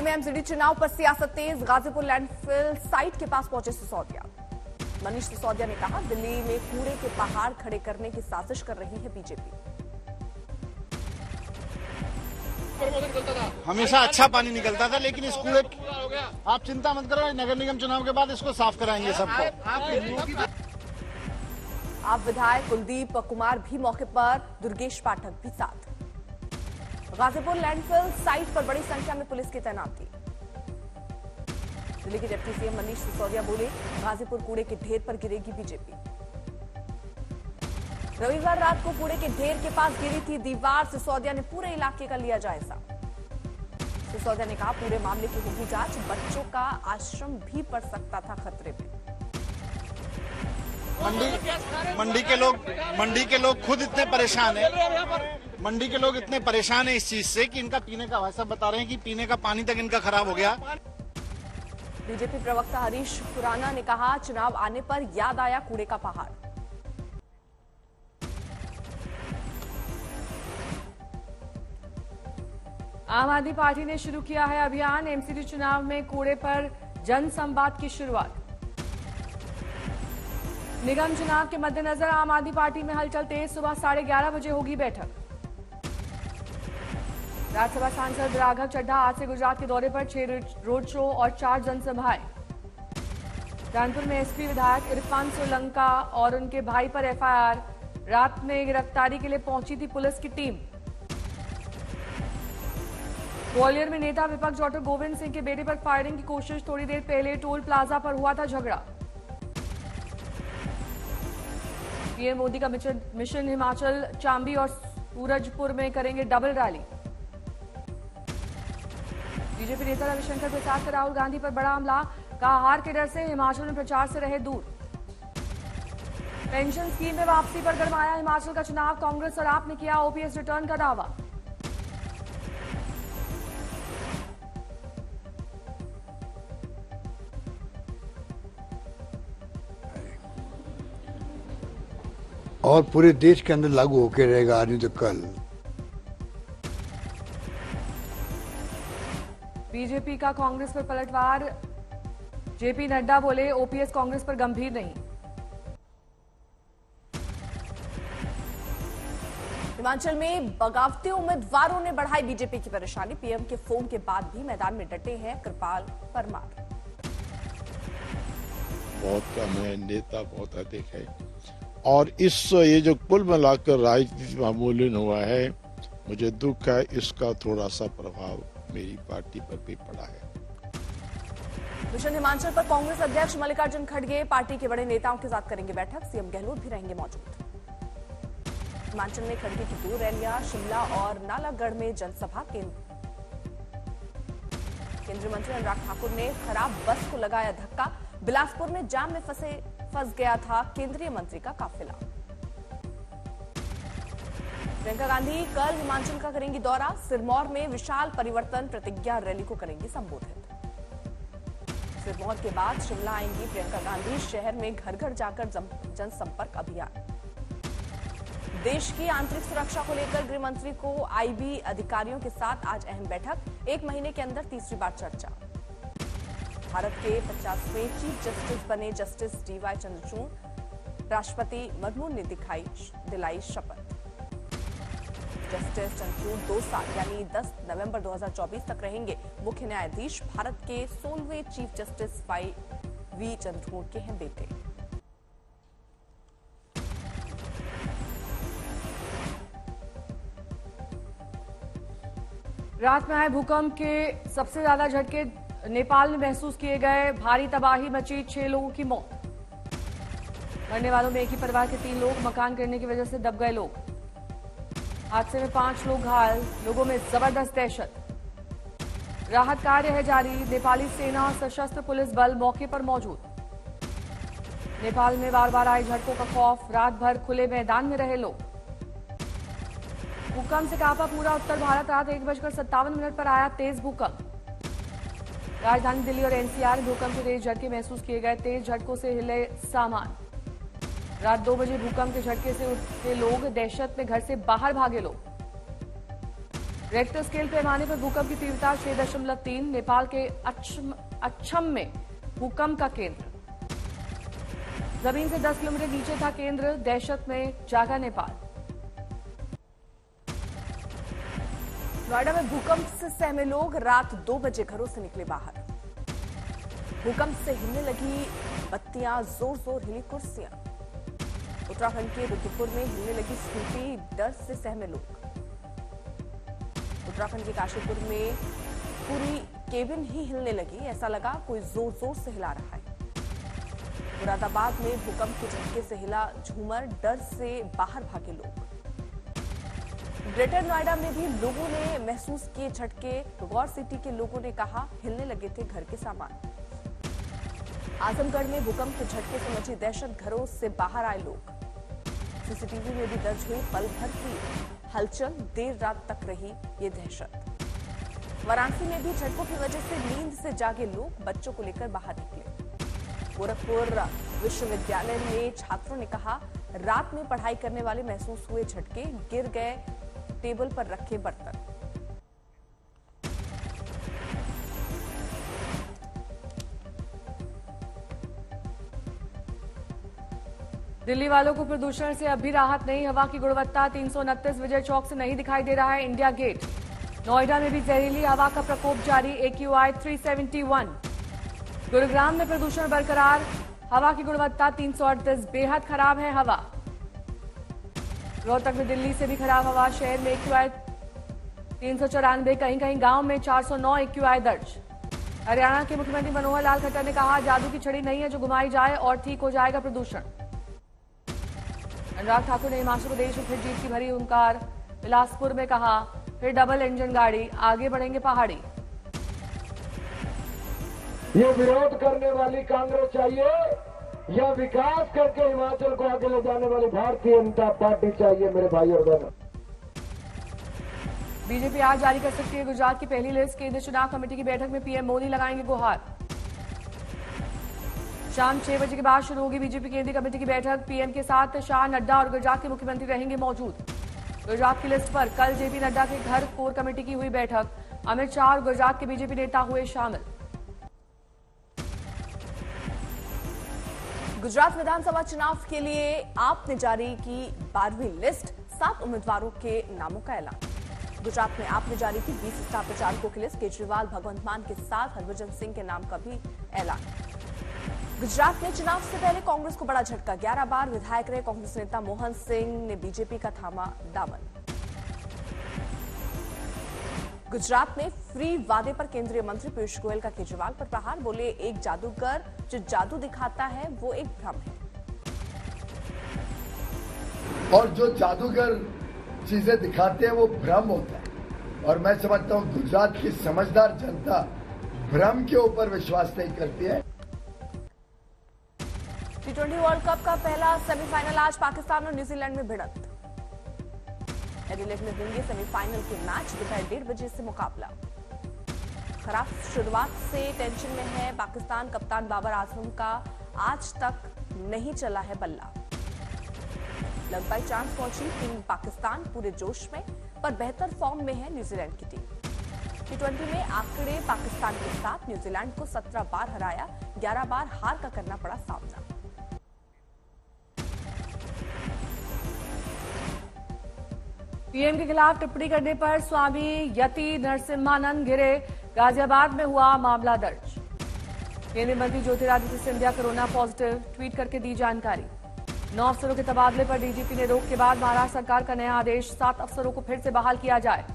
में एमसीडी चुनाव पर सियासत तेज। गाजीपुर लैंडफिल साइट के पास पहुंचे सिसोदिया। मनीष सिसोदिया ने कहा, दिल्ली में कूड़े के पहाड़ खड़े करने की साजिश कर रही है बीजेपी। हमेशा अच्छा पानी निकलता था, लेकिन इस कूड़े आप चिंता मत करो, नगर निगम चुनाव के बाद इसको साफ कराएंगे सबको। आप विधायक कुलदीप कुमार भी मौके पर, दुर्गेश पाठक भी साथ। गाजीपुर लैंडफिल साइट पर बड़ी संख्या में पुलिस की तैनाती। दिल्ली के डिप्टी सीएम मनीष सिसोदिया बोले, गाजीपुर कूड़े के ढेर पर गिरेगी बीजेपी। रविवार रात को कूड़े के ढेर के पास गिरी थी दीवार। सिसोदिया ने पूरे इलाके का लिया जायजा। सिसोदिया ने कहा, पूरे मामले की होगी जांच। बच्चों का आश्रम भी पड़ सकता था खतरे में। मंडी के लोग खुद इतने परेशान हैं। मंडी के लोग इतने परेशान हैं इस चीज से कि इनका पीने का, भाई साहब बता रहे हैं कि पीने का पानी तक इनका खराब हो गया। बीजेपी प्रवक्ता हरीश खुराना ने कहा, चुनाव आने पर याद आया कूड़े का पहाड़। आम आदमी पार्टी ने शुरू किया है अभियान। एमसीडी चुनाव में कूड़े पर जन संवाद की शुरुआत। निगम चुनाव के मद्देनजर आम आदमी पार्टी में हलचल तेज। सुबह 11:30 बजे होगी बैठक। राज्यसभा सांसद राघव चड्ढा आज से गुजरात के दौरे पर 6 रोड शो और 4 जनसभाएं। कानपुर में एसपी विधायक इरफान सोलंका और उनके भाई पर एफआईआर। रात में गिरफ्तारी के लिए पहुंची थी पुलिस की टीम। ग्वालियर में नेता विपक्ष डॉक्टर गोविंद सिंह के बेटे पर फायरिंग की कोशिश। थोड़ी देर पहले टोल प्लाजा पर हुआ था झगड़ा। पीएम मोदी का मिशन हिमाचल, चांबी और सूरजपुर में करेंगे डबल रैली। बीजेपी नेता रविशंकर प्रसाद का राहुल गांधी पर बड़ा हमला। कहा, हार के डर से हिमाचल में प्रचार से रहे दूर। पेंशन स्कीम में वापसी पर गरमाया हिमाचल का चुनाव। कांग्रेस और आप ने किया ओपीएस रिटर्न का दावा। और पूरे देश के अंदर लागू होकर रहेगा आज नहीं तो कल। बीजेपी का कांग्रेस पर पलटवार। जेपी नड्डा बोले, ओपीएस कांग्रेस पर गंभीर नहीं। हिमाचल में बगावती उम्मीदवारों ने बढ़ाई बीजेपी की परेशानी। पीएम के फोन के बाद भी मैदान में डटे हैं कृपाल परमार। बहुत कम है, नेता बहुत अधिक है और ये जो कुल मिलाकर राजनीति मामूलन हुआ है, मुझे दुख है। इसका थोड़ा सा प्रभाव मेरी पार्टी पर भी पड़ा है। मिशन हिमाचल पर कांग्रेस अध्यक्ष मल्लिकार्जुन खड़गे पार्टी के बड़े नेताओं के साथ करेंगे बैठक। सीएम गहलोत भी रहेंगे मौजूद। हिमाचल में खड़गे की 2 रैलियां, शिमला और नालागढ़ में जनसभा। केंद्रीय मंत्री अनुराग ठाकुर ने खराब बस को लगाया धक्का। बिलासपुर में जाम में फंस गया था केंद्रीय मंत्री का काफिला। प्रियंका गांधी कल हिमाचल का करेंगी दौरा। सिरमौर में विशाल परिवर्तन प्रतिज्ञा रैली को करेंगी संबोधित। सिरमौर के बाद शिमला आएंगी प्रियंका गांधी। शहर में घर घर जाकर जनसंपर्क अभियान। देश की आंतरिक सुरक्षा को लेकर गृह मंत्री को आईबी अधिकारियों के साथ आज अहम बैठक। 1 महीने के अंदर तीसरी बार चर्चा। भारत के 50वें चीफ जस्टिस बने जस्टिस डीवाई चंद्रचूड़। राष्ट्रपति मुर्मू ने दिलाई शपथ। जस्टिस चंद्रचूड़ 2 साल यानी 10 नवंबर 2024 तक रहेंगे मुख्य न्यायाधीश। भारत के 16वें चीफ जस्टिस वी चंद्रचूड़ के हैं बेटे। रात में आए भूकंप के सबसे ज्यादा झटके नेपाल में महसूस किए गए। भारी तबाही मची, 6 लोगों की मौत। मरने वालों में एक ही परिवार के 3 लोग। मकान गिरने की वजह से दब गए लोग। हादसे में 5 लोग घायल। लोगों में जबरदस्त दहशत। राहत कार्य है जारी। नेपाली सेना और सशस्त्र पुलिस बल मौके पर मौजूद। नेपाल में बार बार आए झटकों का खौफ। रात भर खुले मैदान में रहे लोग। भूकंप से कांपा पूरा उत्तर भारत। रात 1:57 पर आया तेज भूकंप। राजधानी दिल्ली और एनसीआर में भूकंप के तेज झटके महसूस किए गए। तेज झटकों से हिले सामान। रात 2 बजे भूकंप के झटके से उठे लोग। दहशत में घर से बाहर भागे लोग। रेक्टर स्केल पैमाने पर भूकंप की तीव्रता 6.3, नेपाल के अक्षम में भूकंप का केंद्र। जमीन से 10 किलोमीटर नीचे था केंद्र, दहशत में जागा नेपाल। नोएडा में भूकंप से सहमे लोग रात 2 बजे घरों से निकले बाहर। भूकंप से हिलने लगी बत्तियां, जोर जोर हिली कुर्सियां। उत्तराखंड के रुद्रपुर में हिलने लगी स्कूटी, डर से सहमे लोग। उत्तराखंड के काशीपुर में पूरी केबिन ही हिलने लगी, ऐसा लगा कोई जोर जोर से हिला रहा है। मुरादाबाद में भूकंप के झटके से हिला झूमर, डर से बाहर भागे लोग। ग्रेटर नोएडा में भी लोगों ने महसूस किए झटके। गौर सिटी के लोगों ने कहा हिलने लगे थे घर के सामान। आजमगढ़ में भूकंप के झटके से मची दहशत, घरों से बाहर आए लोग। सीसीटीवी में भी दर्ज हुई पल भर की हलचल, देर रात तक रही ये दहशत। वाराणसी में भी झटकों की वजह से नींद से जागे लोग बच्चों को लेकर बाहर निकले। गोरखपुर विश्वविद्यालय में छात्रों ने कहा रात में पढ़ाई करने वाले महसूस हुए झटके, गिर गए टेबल पर रखे बर्तन। दिल्ली वालों को प्रदूषण से अब भी राहत नहीं। हवा की गुणवत्ता 329 विजय चौक से नहीं दिखाई दे रहा है इंडिया गेट। नोएडा में भी जहरीली हवा का प्रकोप जारी, AQI 371। गुरुग्राम में प्रदूषण बरकरार, हवा की गुणवत्ता 338, बेहद खराब है हवा। रोहतक में दिल्ली से भी खराब हवा, शहर में AQI 394, कहीं कहीं गांव में 409 AQI दर्ज। हरियाणा के मुख्यमंत्री मनोहर लाल खट्टर ने कहा जादू की छड़ी नहीं है जो घुमाई जाए और ठीक हो जाएगा प्रदूषण। अनुराग ठाकुर ने हिमाचल प्रदेश में फिर जीत की भरी हुंकार। बिलासपुर में कहा फिर डबल इंजन गाड़ी, आगे बढ़ेंगे पहाड़ी। ये विरोध करने वाली कांग्रेस चाहिए या विकास करके हिमाचल को आगे ले जाने वाली भारतीय जनता पार्टी चाहिए मेरे भाई और बहनों। बीजेपी आज जारी कर सकती है गुजरात की पहली लिस्ट। केंद्रीय चुनाव कमेटी की बैठक में पीएम मोदी लगाएंगे गुहार। शाम 6 बजे के बाद शुरू होगी बीजेपी केंद्रीय कमेटी की बैठक। पीएम के साथ शाह, नड्डा और गुजरात के मुख्यमंत्री रहेंगे मौजूद। गुजरात की लिस्ट पर कल जेपी नड्डा के घर कोर कमेटी की हुई बैठक। अमित शाह और गुजरात के बीजेपी नेता हुए शामिल। गुजरात विधानसभा चुनाव के लिए आप ने जारी की 12वीं लिस्ट, 7 उम्मीदवारों के नामों का ऐलान। गुजरात में आपने जारी की 20 स्टार प्रचारकों की लिस्ट। केजरीवाल, भगवंत मान के साथ हरभजन सिंह के नाम का भी ऐलान। गुजरात में चुनाव से पहले कांग्रेस को बड़ा झटका। 11 बार विधायक रहे कांग्रेस नेता मोहन सिंह ने बीजेपी का थामा दामन। गुजरात में फ्री वादे पर केंद्रीय मंत्री पीयूष गोयल का केजरीवाल पर प्रहार। बोले एक जादूगर जो जादू दिखाता है वो एक भ्रम है। और जो जादूगर चीजें दिखाते हैं वो भ्रम होता है। और मैं समझता हूं गुजरात की समझदार जनता भ्रम के ऊपर विश्वास नहीं करती है। T20 वर्ल्ड कप का पहला सेमीफाइनल आज पाकिस्तान और न्यूजीलैंड में भिड़ंत। एडिलेड में होंगे सेमीफाइनल के मैच, दोपहर 1:30 बजे से मुकाबला। खराब शुरुआत से टेंशन में है पाकिस्तान। कप्तान बाबर आजम का आज तक नहीं चला है बल्ला। लग बाई चांस पहुंची टीम पाकिस्तान पूरे जोश में, पर बेहतर फॉर्म में है न्यूजीलैंड की टीम। T20 में आंकड़े पाकिस्तान के साथ न्यूजीलैंड को 17 बार हराया, 11 बार हार का करना पड़ा सामना। पीएम के खिलाफ टिप्पणी करने पर स्वामी यति नरसिम्हानंद घिरे। गाजियाबाद में हुआ मामला दर्ज। केंद्रीय मंत्री Jyotiraditya Scindia corona positive, tweet करके दी जानकारी। 9 अफसरों के तबादले पर डीजीपी ने रोक के बाद महाराष्ट्र सरकार का नया आदेश, 7 अफसरों को फिर से बहाल किया जाए।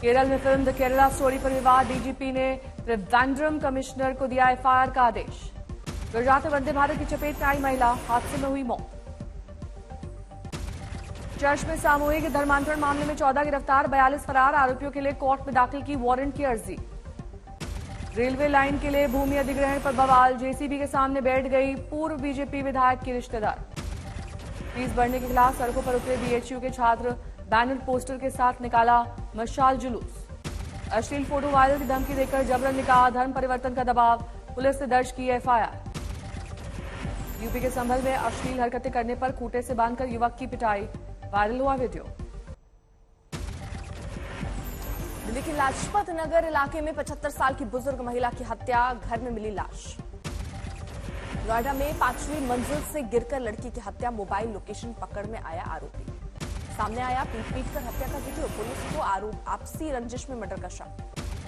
केरल में फिल्म द केरला स्टोरी पर विवाद, डीजीपी ने त्रिवेंद्रम कमिश्नर को दिया एफआईआर का आदेश। गुजरात में वंदे भारत की चपेट में आई महिला, हादसे में हुई मौत। चर्च में सामूहिक धर्मांतरण मामले में 14 गिरफ्तार, 42 फरार। आरोपियों के लिए कोर्ट में दाखिल की वारंट की अर्जी। रेलवे लाइन के लिए भूमि अधिग्रहण पर बवाल, जेसीबी के सामने बैठ गई पूर्व बीजेपी विधायक की रिश्तेदार। फीस बढ़ने के खिलाफ सड़कों पर उतरे बीएचयू के छात्र, बैनर पोस्टर के साथ निकाला मशाल जुलूस। अश्लील फोटो वायरल की धमकी देकर जबरन निकाह, धर्म परिवर्तन का दबाव, पुलिस ने दर्ज की एफआईआर। यूपी के संभल में अश्लील हरकतें करने पर खूंटे से बांधकर युवक की पिटाई, वायरल हुआ वीडियो। दिल्ली के लाजपत नगर इलाके में 75 साल की बुजुर्ग महिला की हत्या, घर में मिली लाश। नोएडा में 5वीं मंजिल से गिरकर लड़की की हत्या, मोबाइल लोकेशन पकड़ में आया आरोपी। सामने आया पीट कर हत्या का वीडियो, पुलिस को आरोप आपसी रंजिश में मर्डर का शक।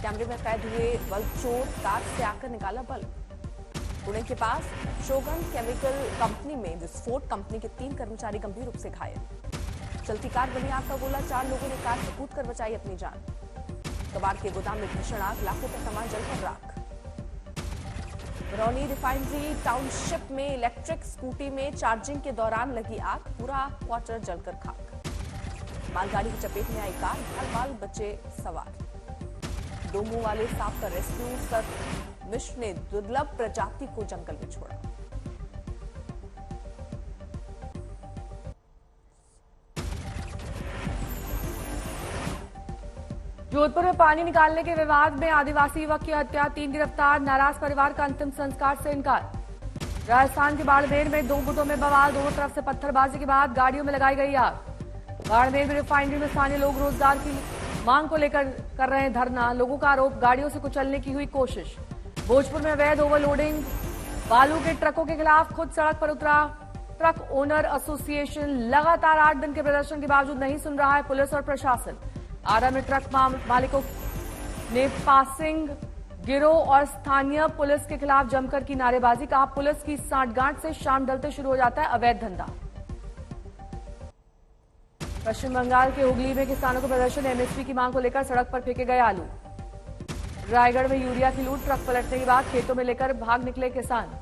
कैमरे में कैद हुए बल्ब चोर, कार से आकर निकाला बल्ब। पुणे के पास शोगन केमिकल कंपनी में विस्फोट, कंपनी के 3 कर्मचारी गंभीर रूप से घायल। चलती कार बनी आग का गोला, 4 लोगों ने कार से कूदकर बचाई अपनी जान। कबाड़ के गोदाम में भीषण आग, लाखों का सामान जलकर राख। बरौनी रिफाइनरी टाउनशिप में इलेक्ट्रिक स्कूटी में चार्जिंग के दौरान लगी आग, पूरा क्वार्टर जलकर खाक। मालगाड़ी की चपेट में आई कार, बाल बचे सवार। 2 मुंह वाले सांप का रेस्क्यू, सर मिश्र ने दुर्लभ प्रजाति को जंगल में छोड़ा। जोधपुर में पानी निकालने के विवाद में आदिवासी युवक की हत्या, 3 गिरफ्तार, नाराज परिवार का अंतिम संस्कार से इनकार। राजस्थान के बाड़मेर में 2 गुटों में बवाल, दोनों तरफ से पत्थरबाजी के बाद गाड़ियों में लगाई गई आग। बाड़मेर में रिफाइनरी में स्थानीय लोग रोजगार की मांग को लेकर कर रहे हैं धरना, लोगों का आरोप गाड़ियों से कुचलने की हुई कोशिश। भोजपुर में अवैध ओवरलोडिंग बालू के ट्रकों के खिलाफ खुद सड़क पर उतरा ट्रक ओनर एसोसिएशन, लगातार 8 दिन के प्रदर्शन के बावजूद नहीं सुन रहा है पुलिस और प्रशासन। आरा में ट्रक मालिकों ने पासिंग गिरोह और स्थानीय पुलिस के खिलाफ जमकर की नारेबाजी, कहा पुलिस की सांठगांठ से शाम ढलते शुरू हो जाता है अवैध धंधा। पश्चिम बंगाल के हुगली में किसानों को प्रदर्शन, एमएसपी की मांग को लेकर सड़क पर फेंके गए आलू। रायगढ़ में यूरिया की लूट, ट्रक पलटने के बाद खेतों में लेकर भाग निकले किसान।